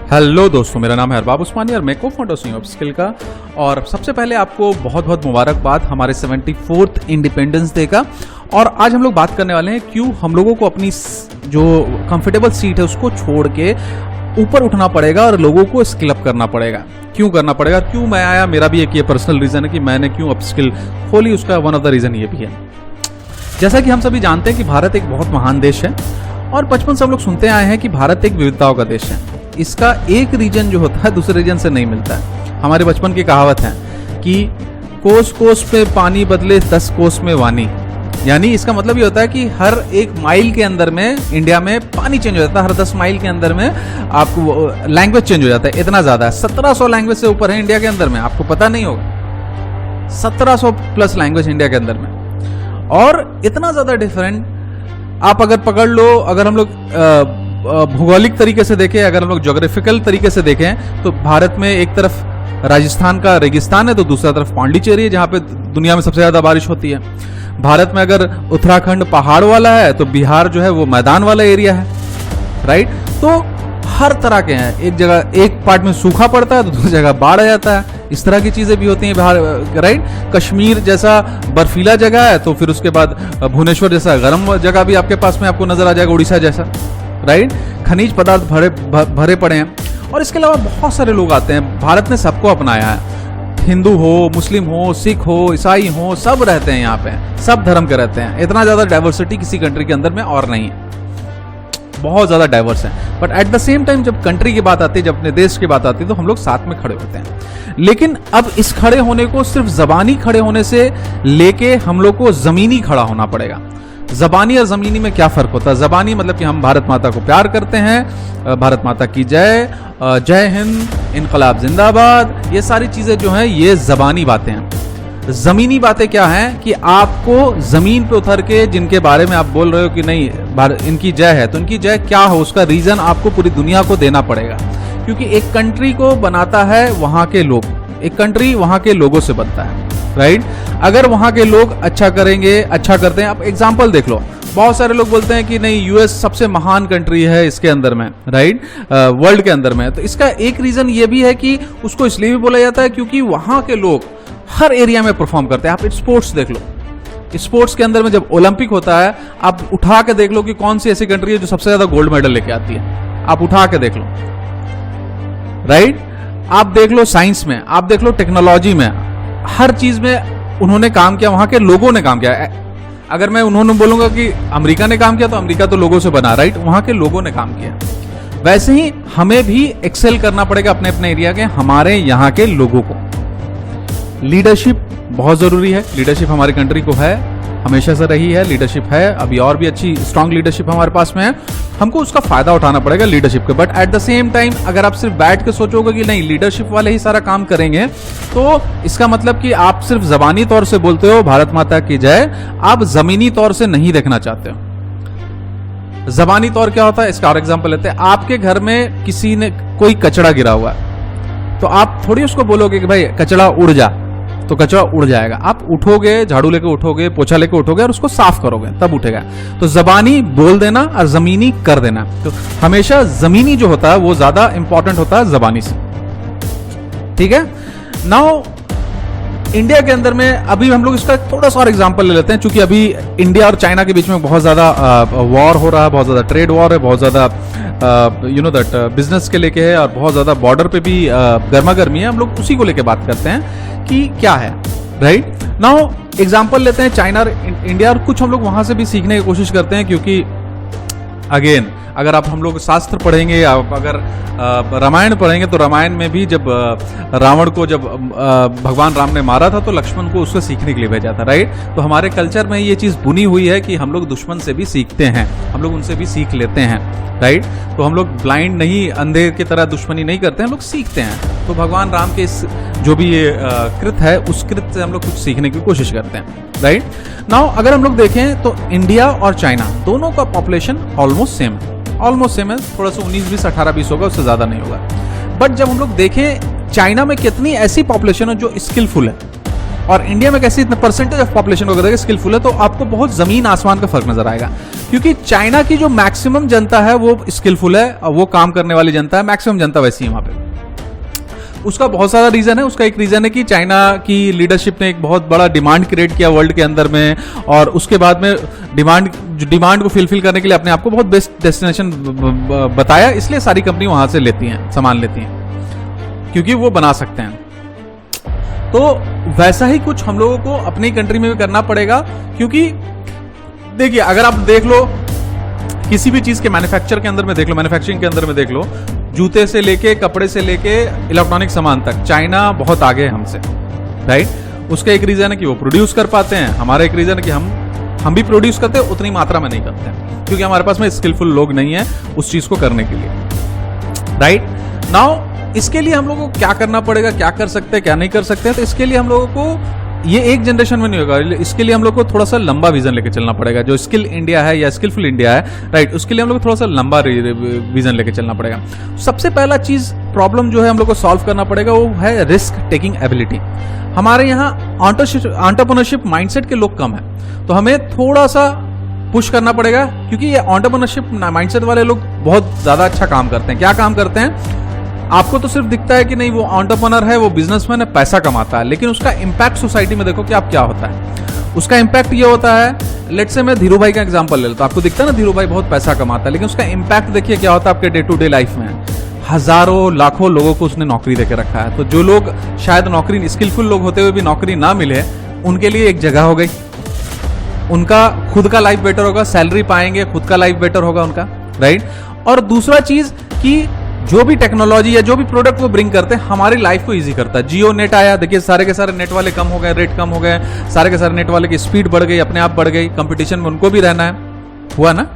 Hello दोस्तों, मेरा नाम है अरबाब उस्मानी और मैं को फाउंडर हूँ अपस्किल का। और सबसे पहले आपको बहुत बहुत मुबारकबाद हमारे 74th इंडिपेंडेंस डे का। और आज हम लोग बात करने वाले हैं क्यों हम लोगों को अपनी जो कंफर्टेबल सीट है उसको छोड़ के ऊपर उठना पड़ेगा और लोगों को स्किल अप करना पड़ेगा। क्यों करना पड़ेगा, क्यों मैं आया, मेरा भी एक ये पर्सनल रीज़न है कि मैंने क्यों अपस्किल खोली, उसका वन ऑफ द रीज़न ये भी है। जैसा कि हम सभी जानते हैं कि भारत एक बहुत महान देश है और बचपन से हम लोग सुनते आए हैं कि भारत एक विविधताओं का देश है। इसका एक रीजन जो होता है दूसरे रीजन से नहीं मिलता है। हमारे बचपन की कहावत है कि कोस कोस पे पानी बदले 10 कोस में वानी, यानी इसका मतलब ये होता है कि हर 1 माइल के अंदर में इंडिया में पानी चेंज हो जाता है, हर 10 माइल के अंदर में आपको लैंग्वेज चेंज हो जाता है। इतना ज़्यादा है, 1700 लैंग्वेज से ऊपर है इंडिया के अंदर में, आपको पता नहीं होगा, 1700 प्लस लैंग्वेज इंडिया के अंदर में। और इतना ज़्यादा डिफरेंट आप अगर पकड़ लो, अगर हम लोग भौगोलिक तरीके से देखें, अगर हम लोग ज्योग्राफिकल तरीके से देखें तो भारत में एक तरफ राजस्थान का रेगिस्तान है तो दूसरा तरफ पांडिचेरी है जहाँ पे दुनिया में सबसे ज़्यादा बारिश होती है। भारत में अगर उत्तराखंड पहाड़ वाला है तो बिहार जो है वो मैदान वाला एरिया है, राइट। तो हर तरह के हैं, एक जगह एक पार्ट में सूखा पड़ता है तो दूसरी जगह बाढ़ आ जाता है, इस तरह की चीज़ें भी होती हैं बिहार, राइट। कश्मीर जैसा बर्फीला जगह है तो फिर उसके बाद भुवनेश्वर जैसा गर्म जगह भी आपके पास में आपको नजर आ जाएगा, उड़ीसा जैसा, राइट। खनिज पदार्थ भरे पड़े हैं। और इसके अलावा बहुत सारे लोग आते हैं, भारत ने सबको अपनाया है, हिंदू हो, मुस्लिम हो, सिख हो, ईसाई हो, सब रहते हैं यहाँ पे, सब धर्म के रहते हैं। इतना ज़्यादा डाइवर्सिटी किसी कंट्री के अंदर में और नहीं है, बहुत ज़्यादा डाइवर्स है। But at the same time जब कंट्री की बात आती है, जब अपने देश की बात आती है तो हम लोग साथ में खड़े होते हैं। लेकिन अब इस खड़े होने को सिर्फ जबानी खड़े होने से लेके हम लोग को जमीनी खड़ा होना पड़ेगा। जबानी और जमीनी में क्या फर्क होता है? जबानी मतलब कि हम भारत माता को प्यार करते हैं, भारत माता की जय, जय हिंद, इनकलाब जिंदाबाद, ये सारी चीजें जो हैं ये जबानी बातें हैं। जमीनी बातें क्या हैं कि आपको जमीन पे उतर के जिनके बारे में आप बोल रहे हो कि नहीं इनकी जय है, तो इनकी जय क्या हो उसका रीजन आपको पूरी दुनिया को देना पड़ेगा। क्योंकि एक कंट्री को बनाता है वहां के लोग, एक कंट्री वहां के लोगों से बनता है, राइट। अगर वहां के लोग अच्छा करेंगे, अच्छा करते हैं, आप एग्जांपल देख लो, बहुत सारे लोग बोलते हैं कि नहीं यूएस सबसे महान कंट्री है इसके अंदर में, राइट, वर्ल्ड के अंदर में। तो इसका एक रीजन ये भी है कि उसको इसलिए भी बोला जाता है क्योंकि वहां के लोग हर एरिया में परफॉर्म करते हैं। आप स्पोर्ट्स देख लो, स्पोर्ट्स के अंदर में जब ओलंपिक होता है आप उठा के देख लो कि कौन सी ऐसी कंट्री है जो सबसे ज्यादा गोल्ड मेडल लेके आती है, आप उठा के देख लो, राइट। आप देख लो साइंस में, आप देख लो टेक्नोलॉजी में, हर चीज में उन्होंने काम किया, वहां के लोगों ने काम किया। अगर मैं उन्होंने बोलूंगा कि अमेरिका ने काम किया तो अमेरिका तो लोगों से बना, राइट, वहां के लोगों ने काम किया। वैसे ही हमें भी एक्सेल करना पड़ेगा अपने अपने एरिया के, हमारे यहाँ के लोगों को। लीडरशिप बहुत जरूरी है, लीडरशिप हमारी कंट्री को है, हमेशा से रही है, लीडरशिप है, अभी और भी अच्छी स्ट्रांग लीडरशिप हमारे पास में है, हमको उसका फायदा उठाना पड़ेगा लीडरशिप के। But at the same time अगर आप सिर्फ बैठ के सोचोगे कि नहीं लीडरशिप वाले ही सारा काम करेंगे तो इसका मतलब कि आप सिर्फ जबानी तौर से बोलते हो भारत माता की जय, आप जमीनी तौर से नहीं देखना चाहते हो। जबानी तौर क्या होता है, इसका और एग्जाम्पल लेते हैं। आपके घर में किसी ने कोई कचरा गिरा हुआ है तो आप थोड़ी उसको बोलोगे कि भाई कचरा उड़ जा, तो कचरा उड़ जाएगा। आप उठोगे, झाड़ू लेके उठोगे, पोछा लेके उठोगे और उसको साफ करोगे, तब उठेगा। तो जबानी बोल देना और जमीनी कर देना, तो हमेशा जमीनी जो होता है वो ज्यादा इंपॉर्टेंट होता है जबानी से, ठीक है। नाउ इंडिया के अंदर में अभी हम लोग इसका थोड़ा सा और एग्जांपल ले लेते हैं, क्योंकि अभी इंडिया और चाइना के बीच में बहुत ज्यादा वॉर हो रहा है, बहुत ज्यादा ट्रेड वॉर है, बहुत ज्यादा यू नो दैट बिजनेस के लेके है और बहुत ज्यादा बॉर्डर पे भी गर्मा गर्मी है। हम लोग उसी को लेके बात करते हैं कि क्या है, राइट। नाउ एग्जांपल लेते हैं चाइना और इंडिया, और कुछ हम लोग वहां से भी सीखने की कोशिश करते हैं। क्योंकि अगेन अगर आप हम लोग शास्त्र पढ़ेंगे, आप अगर रामायण पढ़ेंगे तो रामायण में भी जब रावण को जब भगवान राम ने मारा था तो लक्ष्मण को उससे सीखने के लिए भेजा था, राइट। तो हमारे कल्चर में ये चीज़ बुनी हुई है कि हम लोग दुश्मन से भी सीखते हैं, हम लोग उनसे भी सीख लेते हैं, राइट। तो हम लोग ब्लाइंड नहीं, अंधे की तरह दुश्मनी नहीं करते हैं, हम लोग सीखते हैं। तो भगवान राम के इस जो भी ये कृत है उस कृत से हम लोग कुछ सीखने की कोशिश करते हैं, राइट। नाउ अगर हम लोग देखें तो इंडिया और चाइना दोनों का पॉपुलेशन ऑलमोस्ट सेम है, ऑलमोस्ट सेम है, थोड़ा सा 19-20, 18-20 होगा, उससे ज्यादा नहीं होगा। बट जब हम लोग देखें चाइना में कितनी ऐसी पॉपुलेशन है जो स्किलफुल है और इंडिया में कैसे इतना परसेंटेज ऑफ पॉपुलेशन को स्किलफुल है, तो आपको बहुत जमीन आसमान का फर्क नजर आएगा। क्योंकि चाइना की जो मैक्सिमम जनता है वो स्किलफुल है, वो काम करने वाली जनता है, मैक्सिमम जनता वैसी है वहां पे। उसका बहुत सारा रीजन है। उसका एक रीजन है कि चाइना की लीडरशिप ने एक बहुत बड़ा डिमांड क्रिएट किया वर्ल्ड के अंदर में, और उसके बाद में डिमांड को फुलफिल करने के लिए अपने आप को बहुत बेस्ट डेस्टिनेशन बताया, इसलिए सारी कंपनी वहां से लेती हैं, सामान लेती हैं, क्योंकि वो बना सकते हैं। तो वैसा ही कुछ हम लोगों को अपनी कंट्री में भी करना पड़ेगा, क्योंकि देखिए अगर आप देख लो किसी भी चीज के मैन्युफैक्चर के अंदर में देख लो, मैन्युफैक्चरिंग के अंदर में देख लो, जूते से लेके कपड़े से लेके इलेक्ट्रॉनिक सामान तक चाइना बहुत आगे है हमसे, राइट। उसका एक रीजन है कि वो प्रोड्यूस कर पाते हैं, हमारा एक रीजन है कि हम भी प्रोड्यूस करते हैं, उतनी मात्रा में नहीं करते हैं, क्योंकि हमारे पास में स्किलफुल लोग नहीं है उस चीज को करने के लिए, राइट। नाउ इसके लिए हम लोगों को क्या करना पड़ेगा, क्या कर सकते हैं, क्या नहीं कर सकते हैं, तो इसके लिए हम लोगों को ये एक जनरेशन में नहीं होगा, इसके लिए हम लोग को थोड़ा सा लंबा विजन लेके चलना पड़ेगा। जो स्किल इंडिया है या स्किलफुल इंडिया है, राइट, उसके लिए हम लोग को थोड़ा सा लंबा विजन लेके चलना पड़ेगा। सबसे पहला चीज प्रॉब्लम जो है हम लोग को सॉल्व करना पड़ेगा वो है रिस्क टेकिंग एबिलिटी। हमारे यहाँ एंटरप्रेन्योरशिप माइंडसेट के लोग कम है, तो हमें थोड़ा सा पुश करना पड़ेगा, क्योंकि ये एंटरप्रेन्योरशिप माइंडसेट वाले लोग बहुत ज्यादा अच्छा काम करते हैं। क्या काम करते हैं? आपको तो सिर्फ दिखता है कि नहीं वो एंटरप्रेन्योर है, वो बिजनेसमैन है, पैसा कमाता है, लेकिन उसका इंपैक्ट सोसाइटी में देखो कि आप क्या होता है। उसका इंपैक्ट ये होता है, लेट्स से मैं धीरू भाई का एग्जांपल ले लेता हूं, आपको दिखता है ना धीरू भाई बहुत पैसा कमाता है, लेकिन उसका इंपैक्ट देखिए क्या होता है आपके डे टू डे लाइफ में। हजारों लाखों लोगों को उसने नौकरी देके रखा है। तो जो लोग शायद नौकरी स्किलफुल लोग होते हुए भी नौकरी ना मिले, उनके लिए एक जगह हो गई, उनका खुद का लाइफ बेटर होगा, सैलरी पाएंगे, खुद का लाइफ बेटर होगा उनका, राइट। और दूसरा चीज कि जो भी टेक्नोलॉजी या जो भी प्रोडक्ट वो ब्रिंग करते हैं हमारी लाइफ को इजी करता है। जियो नेट आया, देखिए सारे के सारे नेट वाले कम हो गए, रेट कम हो गए, सारे के सारे नेट वाले की स्पीड बढ़ गई, अपने आप बढ़ गई, कंपटीशन में उनको भी रहना है, हुआ ना,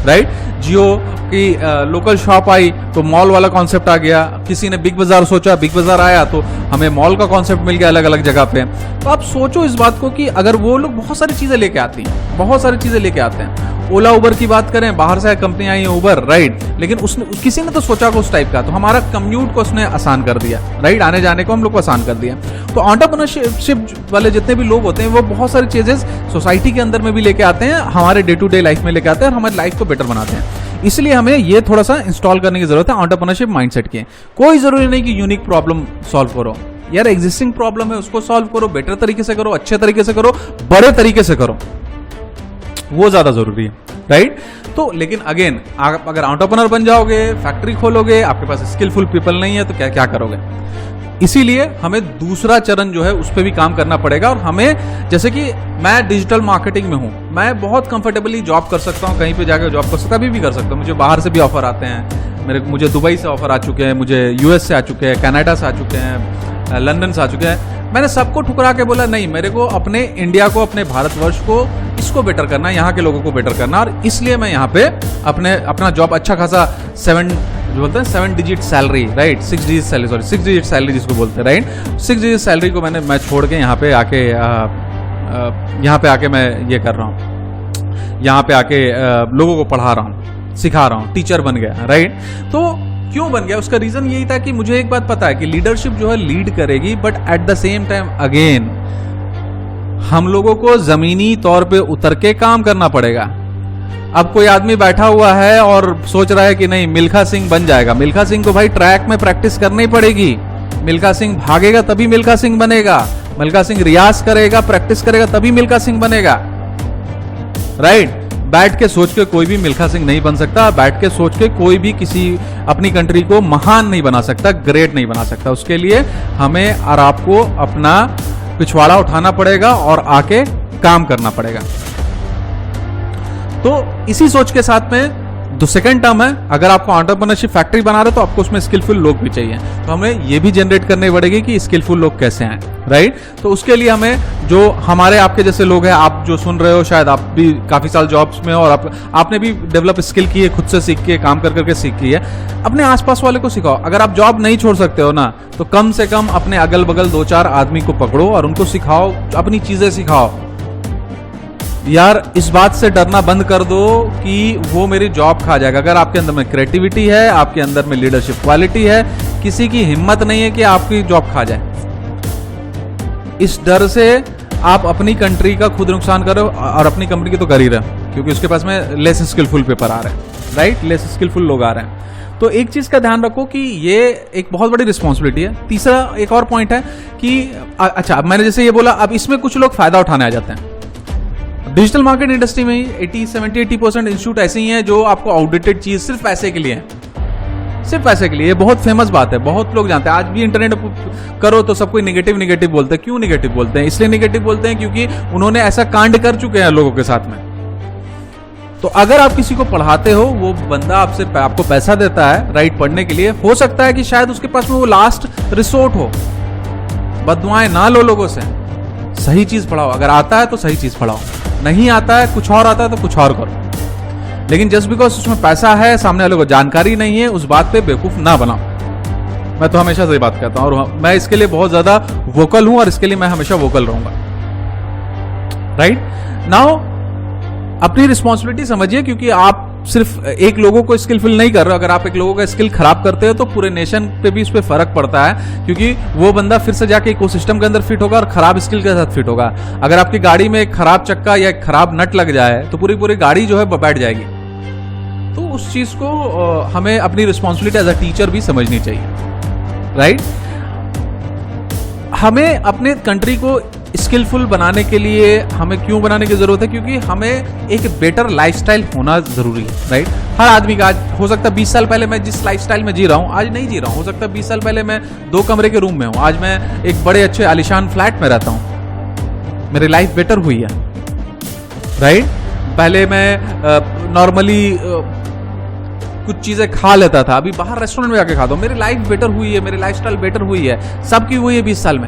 राइट। जियो की लोकल शॉप आई तो मॉल वाला कॉन्सेप्ट आ गया, किसी ने बिग बाजार सोचा, बिग बाजार आया तो हमें मॉल का कॉन्सेप्ट मिल गया अलग अलग जगह पे। तो आप सोचो इस बात को कि अगर वो लोग बहुत सारी चीजें लेके आती हैं, बहुत सारी चीजें लेके आते हैं। ओला उबर की बात करें, बाहर से कंपनी आई है उबर, राइट, लेकिन उसने किसी ने तो सोचा को उस टाइप का, तो हमारा कम्यूट को उसने आसान कर दिया, राइट, आने जाने को हम लोग को आसान कर दिया। तो एंटरप्रेन्योरशिप वाले जितने भी लोग होते हैं वो बहुत सारी चीजें सोसाइटी के अंदर में भी लेके आते हैं, हमारे डे टू डे लाइफ में लेके आते हैं और हमारी लाइफ को बेटर बनाते हैं। इसलिए हमें ये थोड़ा सा इंस्टॉल करने की जरूरत है एंटरप्रेन्योरशिप माइंडसेट की। कोई जरूरी नहीं कि यूनिक प्रॉब्लम सॉल्व करो, यार एग्जिस्टिंग प्रॉब्लम है उसको सॉल्व करो, बेटर तरीके से करो, अच्छे तरीके से करो, बड़े तरीके से करो, वो ज्यादा जरूरी है, राइट। तो लेकिन अगेन आप अगर एंटरप्रेन्योर बन जाओगे, फैक्ट्री खोलोगे, आपके पास स्किलफुल पीपल नहीं है तो क्या क्या करोगे। इसीलिए हमें दूसरा चरण जो है उस पर भी काम करना पड़ेगा। और हमें, जैसे कि मैं डिजिटल मार्केटिंग में हूं, मैं बहुत कंफर्टेबली जॉब कर सकता हूं, कहीं पे जाकर जॉब कर सकता, अभी भी कर सकता हूं। मुझे बाहर से भी ऑफर आते हैं, मुझे दुबई से ऑफर आ चुके हैं, मुझे यूएस से आ चुके हैं, कनाडा से आ चुके हैं, लंदन से आ चुके हैं। मैंने सबको ठुकरा के बोला नहीं, मेरे को अपने इंडिया को, अपने भारतवर्ष को, इसको बेटर करना है, यहाँ के लोगों को बेटर करना, और इसलिए मैं यहाँ पे अपना जॉब अच्छा खासा 7 digit salary, right, 6 digit salary जिसको बोलते हैं, राइट, 6 डिजिट सैलरी को मैं छोड़ के यहाँ पे आके मैं ये कर रहा हूँ, यहाँ पे आके लोगों को पढ़ा रहा हूँ, सिखा रहा हूँ, टीचर बन गया, राइट। तो क्यों बन गया? उसका रीजन यही था कि मुझे एक बात पता है कि लीडरशिप जो है लीड करेगी, but at the same time again हम लोगों को जमीनी तौर पे उतर के काम करना पड़ेगा। अब कोई आदमी बैठा हुआ है और सोच रहा है कि नहीं मिल्खा सिंह बन जाएगा, मिल्खा सिंह को भाई ट्रैक में प्रैक्टिस करनी पड़ेगी। मिल्खा सिंह भागेगा तभी मिल्खा सिंह बनेगा, मिल्खा सिंह रियाज करेगा, प्रैक्टिस करेगा तभी मिल्खा सिंह बनेगा, राइट। बैठ के सोच के कोई भी मिल्खा सिंह नहीं बन सकता, बैठ के सोच के कोई भी किसी अपनी कंट्री को महान नहीं बना सकता, ग्रेट नहीं बना सकता। उसके लिए हमें और आपको अपना पिछवाड़ा उठाना पड़ेगा और आके काम करना पड़ेगा। तो इसी सोच के साथ में जो सेकंड टर्म है, अगर आपको एंटरप्रेन्योरशिप फैक्ट्री बना रहे तो आपको उसमें स्किलफुल लोग भी चाहिए, तो हमें ये भी जनरेट करनी पड़ेगी कि स्किलफुल लोग कैसे हैं, राइट। तो उसके लिए हमें जो हमारे आपके जैसे लोग हैं, आप जो सुन रहे हो शायद आप भी काफी साल जॉब्स में और आपने भी डेवलप स्किल की है, खुद से सीख के काम कर करके सीख की है, अपने आसपास वाले को सिखाओ। अगर आप जॉब नहीं छोड़ सकते हो ना, तो कम से कम अपने अगल बगल 2-4 आदमी को पकड़ो और उनको सिखाओ, अपनी चीजें सिखाओ। यार इस बात से डरना बंद कर दो कि वो मेरी जॉब खा जाएगा। अगर आपके अंदर में क्रिएटिविटी है, आपके अंदर में लीडरशिप क्वालिटी है, किसी की हिम्मत नहीं है कि आपकी जॉब खा जाए। इस डर से आप अपनी कंट्री का खुद नुकसान करो और अपनी कंपनी की तो कर ही रहे हो। क्योंकि उसके पास में लेस स्किलफुल पेपर आ रहे हैं, राइट, लेस स्किलफुल लोग आ रहे हैं। तो एक चीज का ध्यान रखो कि ये एक बहुत बड़ी रिस्पॉन्सिबिलिटी है। तीसरा एक और पॉइंट है कि अच्छा, अब मैंने जैसे ये बोला, अब इसमें कुछ लोग फायदा उठाने आ जाते हैं। डिजिटल मार्केट इंडस्ट्री में ही 80% इंस्टीट्यूट ऐसे ही हैं जो आपको आउटडेटेड चीज सिर्फ पैसे के लिए है, सिर्फ पैसे के लिए। ये बहुत फेमस बात है, बहुत लोग जानते हैं। आज भी इंटरनेट करो तो सब कोई निगेटिव बोलते हैं। क्यों निगेटिव बोलते हैं? इसलिए निगेटिव बोलते हैं क्योंकि उन्होंने ऐसा कांड कर चुके हैं लोगों के साथ में। तो अगर आप किसी को पढ़ाते हो, वो बंदा आपको पैसा देता है, राइट, पढ़ने के लिए, हो सकता है कि शायद उसके पास में वो लास्ट रिसोर्ट हो। बददुआएं ना लो लोगों से, सही चीज पढ़ाओ। अगर आता है तो सही चीज पढ़ाओ, नहीं आता है, कुछ और आता है तो कुछ और करो। लेकिन जस्ट बिकॉज उसमें पैसा है, सामने वाले को जानकारी नहीं है, उस बात पे बेवकूफ ना बनाओ। मैं तो हमेशा से बात कहता हूं और मैं इसके लिए बहुत ज्यादा वोकल हूं और इसके लिए मैं हमेशा वोकल रहूंगा, राइट। नाउ अपनी रिस्पॉन्सिबिलिटी समझिए, क्योंकि आप सिर्फ एक लोगों को स्किलफुल नहीं कर रहे हो। अगर आप एक लोगों का स्किल खराब करते हो तो पूरे नेशन पे भी उस पर फर्क पड़ता है, क्योंकि वो बंदा फिर से जाके इकोसिस्टम के अंदर फिट होगा और खराब स्किल के साथ फिट होगा। अगर आपकी गाड़ी में एक खराब चक्का या एक खराब नट लग जाए तो पूरी गाड़ी जो है बैठ जाएगी। तो उस चीज को हमें अपनी रिस्पॉन्सिबिलिटी एज अ टीचर भी समझनी चाहिए, राइट। हमें अपने कंट्री को स्किलफुल बनाने के लिए हमें क्यों बनाने की जरूरत है? क्योंकि हमें एक बेटर लाइफस्टाइल होना जरूरी है, राइट। हर आदमी का, आज हो सकता है 20 साल पहले मैं जिस लाइफस्टाइल में जी रहा हूं आज नहीं जी रहा हूं। हो सकता है 20 साल पहले मैं 2 कमरे के रूम में हूं, आज मैं एक बड़े अच्छे आलिशान फ्लैट में रहता हूं। मेरी लाइफ बेटर हुई है, राइट। पहले मैं नॉर्मली कुछ चीजें खा लेता था, अभी बाहर रेस्टोरेंट में जाके खाता हूं। मेरी लाइफ बेटर हुई है, मेरी लाइफस्टाइल बेटर हुई है, सबकी हुई है 20 साल में।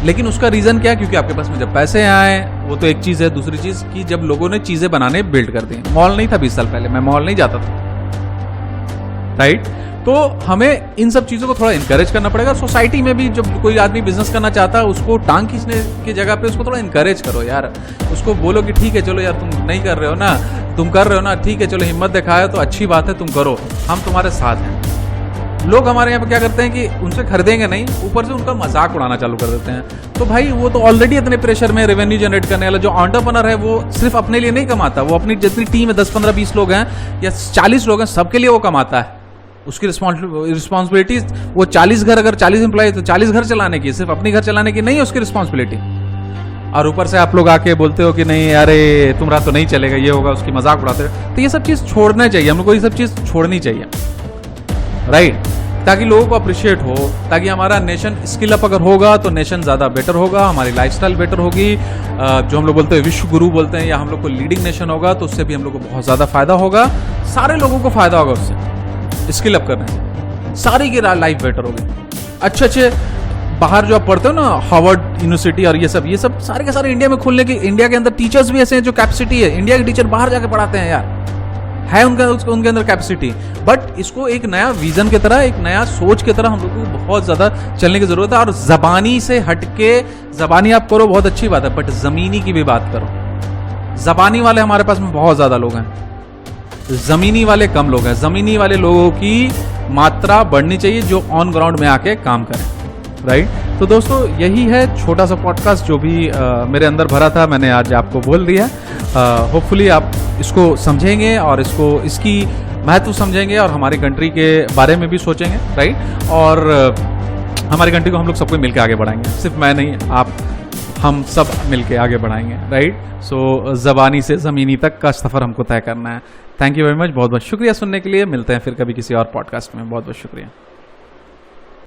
लेकिन उसका रीजन क्या है? क्योंकि आपके पास में जब पैसे आए, वो तो एक चीज है। दूसरी चीज कि जब लोगों ने चीजें बनाने बिल्ड कर दी। मॉल नहीं था 20 साल पहले, मैं मॉल नहीं जाता था, राइट। तो हमें इन सब चीजों को थोड़ा इनकरेज करना पड़ेगा। सोसाइटी में भी जब कोई आदमी बिजनेस करना चाहता है, उसको टांग खींचने की जगह पे उसको थोड़ा इनकरेज करो यार। उसको बोलो कि ठीक है, चलो यार, तुम नहीं कर रहे हो ना, तुम कर रहे हो ना, ठीक है, चलो हिम्मत दिखाया तो अच्छी बात है, तुम करो, हम तुम्हारे साथ हैं। लोग हमारे यहाँ पे क्या करते हैं कि उनसे खरीदेंगे नहीं, ऊपर से उनका मजाक उड़ाना चालू कर देते हैं। तो भाई वो तो ऑलरेडी इतने प्रेशर में रेवेन्यू जनरेट करने वाला जो एंटरप्रेन्योर है, वो सिर्फ अपने लिए नहीं कमाता, वो अपनी जितनी टीम है 10, 15, 20 लोग हैं या 40 लोग हैं, सबके लिए वो कमाता है। उसकी रिस्पॉन्सिबिलिटी, वो 40 घर, अगर 40 एम्प्लॉय तो 40 घर चलाने की, सिर्फ अपनी घर चलाने की नहीं है उसकी रिस्पॉन्सिबिलिटी। और ऊपर से आप लोग आके बोलते हो कि नहीं अरे तुम्हारा तो नहीं चलेगा, ये होगा, उसकी मजाक उड़ाते हो। तो ये सब चीज छोड़ना चाहिए, हम लोग को ये सब चीज छोड़नी चाहिए, राइट। ताकि लोगों को अप्रिशिएट हो, ताकि हमारा नेशन स्किल अप अगर होगा तो नेशन ज्यादा बेटर होगा, हमारी लाइफस्टाइल बेटर होगी। जो हम लोग बोलते हैं विश्व गुरु बोलते हैं, या हम लोग को लीडिंग नेशन होगा, तो उससे भी हम लोग को बहुत ज्यादा फायदा होगा। सारे लोगों को फायदा होगा उससे, स्किल अप करने से सारी की लाइफ बेटर होगी। अच्छे बाहर जो आप पढ़ते हो ना, हार्वर्ड यूनिवर्सिटी और ये सब सारे के सारे इंडिया में खुलने की, इंडिया के अंदर टीचर्स भी ऐसे हैं जो कैपेसिटी है, इंडिया के टीचर बाहर जाके पढ़ाते हैं यार, है उनके अंदर कैपेसिटी। बट इसको एक नया विजन की तरह, एक नया सोच की तरह हम लोग को बहुत ज्यादा चलने की जरूरत है। और जबानी से हटके, जबानी आप करो बहुत अच्छी बात है, बट जमीनी की भी बात करो। जबानी वाले हमारे पास में बहुत ज्यादा लोग हैं, जमीनी वाले कम लोग हैं। जमीनी वाले लोगों की मात्रा बढ़नी चाहिए जो ऑन ग्राउंड में आके काम करें, राइट। तो दोस्तों यही है छोटा सा पॉडकास्ट जो भी मेरे अंदर भरा था, मैंने आज आपको बोल दिया। होपफुली आप इसको समझेंगे और इसकी महत्व समझेंगे और हमारी कंट्री के बारे में भी सोचेंगे, राइट। और हमारी कंट्री को हम लोग सबको मिलकर आगे बढ़ाएंगे, सिर्फ मैं नहीं, आप, हम सब मिलके आगे बढ़ाएंगे, राइट। सो ज़बानी से ज़मीनी तक का सफ़र हमको तय करना है। थैंक यू वेरी मच, बहुत बहुत शुक्रिया सुनने के लिए। मिलते हैं फिर कभी किसी और पॉडकास्ट में। बहुत बहुत शुक्रिया।